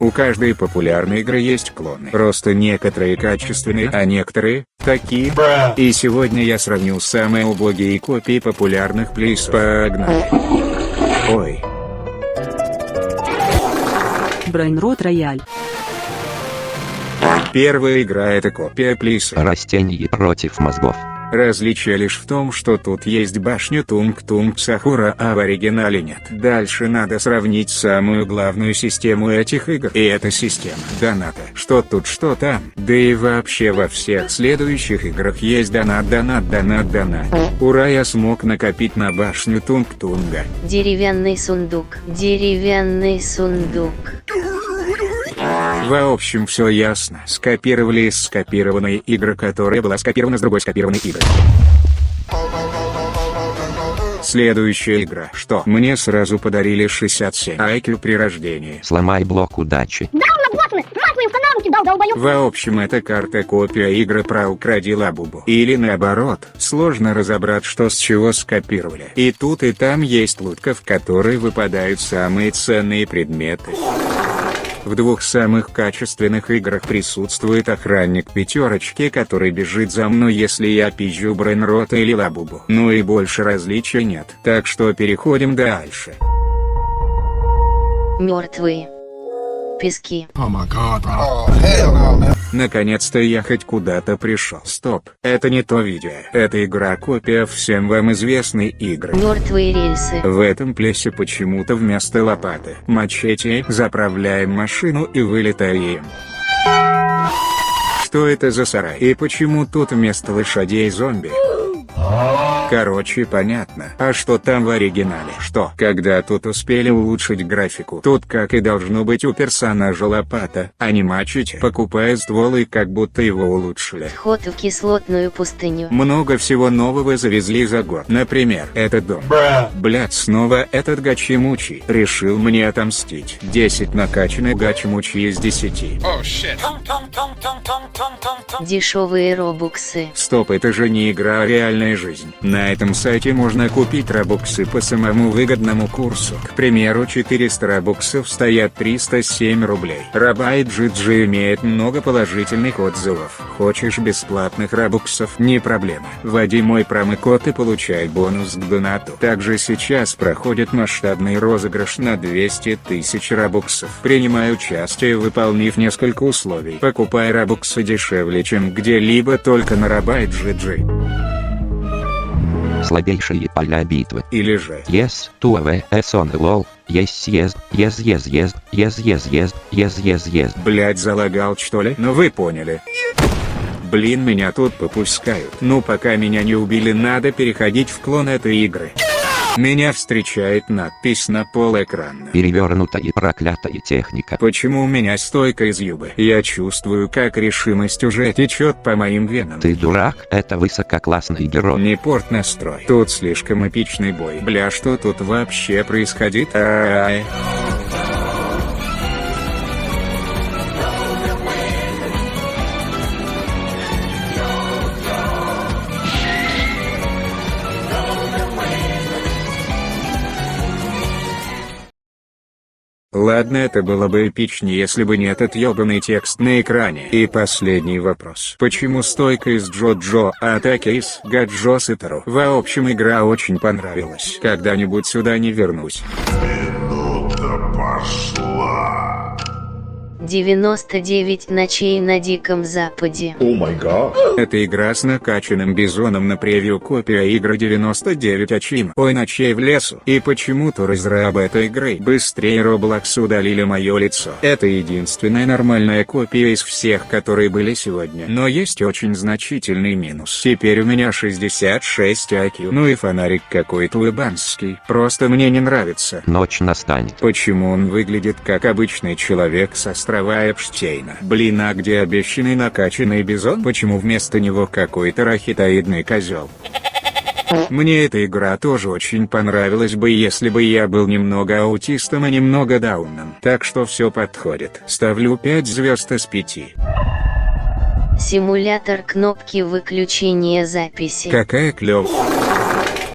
У каждой популярной игры есть клоны. Просто некоторые качественные, а некоторые такие. И сегодня я сравнил самые убогие копии популярных плейс. Погнали. Ой. Brainrot Royale. Первая игра — это копия плейса. Растение против мозгов. Различие лишь в том, что тут есть башня Тунг-Тунг Сахура, а в оригинале нет. Дальше надо сравнить самую главную систему этих игр. И это система доната. Что тут, что там. Да и вообще во всех следующих играх есть донат. Ура, я смог накопить на башню Тунг-Тунга. Деревянный сундук. Деревянный сундук. В общем, все ясно. Скопировали из скопированной игры, которая была скопирована с другой скопированной игры. Следующая игра. Что? Мне сразу подарили 67 IQ при рождении. Сломай блок удачи. В общем, это карта-копия игры про «Укради Лабубу». Или наоборот, сложно разобрать, что с чего скопировали. И тут и там есть лутка, в которой выпадают самые ценные предметы. В двух самых качественных играх присутствует охранник пятерочки, который бежит за мной, если я пизжу Брейнрота или Лабубу. Ну и больше различий нет. Так что переходим дальше. Мертвые пески. Наконец-то я хоть куда-то пришел. Стоп, это не то видео. Это игра-копия всем вам известной игры. Мертвые рельсы. В этом плесе почему-то вместо лопаты мачете заправляем машину и вылетаем. Что это за сарай? И почему тут вместо лошадей зомби? Короче, понятно. А что там в оригинале? Что? Когда тут успели улучшить графику? Тут, как и должно быть, у персонажа лопата, а не мачете. Покупая ствол и как будто его улучшили. Вход в кислотную пустыню. Много всего нового завезли за год. Например, этот дом. Блядь, снова этот гачи-мучи. Решил мне отомстить. 10 накачанных гачи-мучи из 10. Дешевые робуксы. Стоп, это же не игра, а реальная жизнь. На этом сайте можно купить робуксы по самому выгодному курсу. К примеру, 400 робуксов стоят 307 рублей. Рабайт GG имеет много положительных отзывов. Хочешь бесплатных робуксов? Не проблема. Вводи мой промокод и получай бонус к донату. Также сейчас проходит масштабный розыгрыш на 200 тысяч робуксов. Принимай участие, выполнив несколько условий. Покупай робуксы дешевле, чем где-либо, только на Рабайт GG. Слабейшие поля битвы. Или же Yes, to a on lol. Yes. Блять, залагал что ли? Ну вы поняли. Блин, меня тут попускают. Ну пока меня не убили, надо переходить в клон этой игры. Меня встречает надпись на полэкрана. Перевернутая проклятая техника. Почему у меня стойка из юбы? Я чувствую, как решимость уже течет по моим венам. Ты дурак, это высококлассный герой. Не порт настрой. Тут слишком эпичный бой. Бля, что тут вообще происходит? Ладно, это было бы эпичнее, если бы не этот ёбаный текст на экране. И последний вопрос. Почему стойка из Джо-Джо, а атаки из Гаджо Ситару? В общем, игра очень понравилась. Когда-нибудь сюда не вернусь. Минута пошла. 99 ночей на Диком Западе. Это игра с накачанным бизоном на превью, копия игры 99 Ачим. Ой, ночей в лесу. И почему-то разрабы этой игры быстрее Roblox удалили мое лицо. Это единственная нормальная копия из всех, которые были сегодня. Но есть очень значительный минус. Теперь у меня 66 IQ. Ну и фонарик какой-то улыбанский. Просто мне не нравится. Ночь настанет. Почему он выглядит как обычный человек со острова Эпштейна? Блин, а где обещанный накачанный бизон? Почему вместо него какой-то рахитоидный козел? Мне эта игра тоже очень понравилась бы, если бы я был немного аутистом и немного дауном. Так что все подходит. Ставлю 5 звезд из 5. Симулятор кнопки выключения записи. Какая клёвая.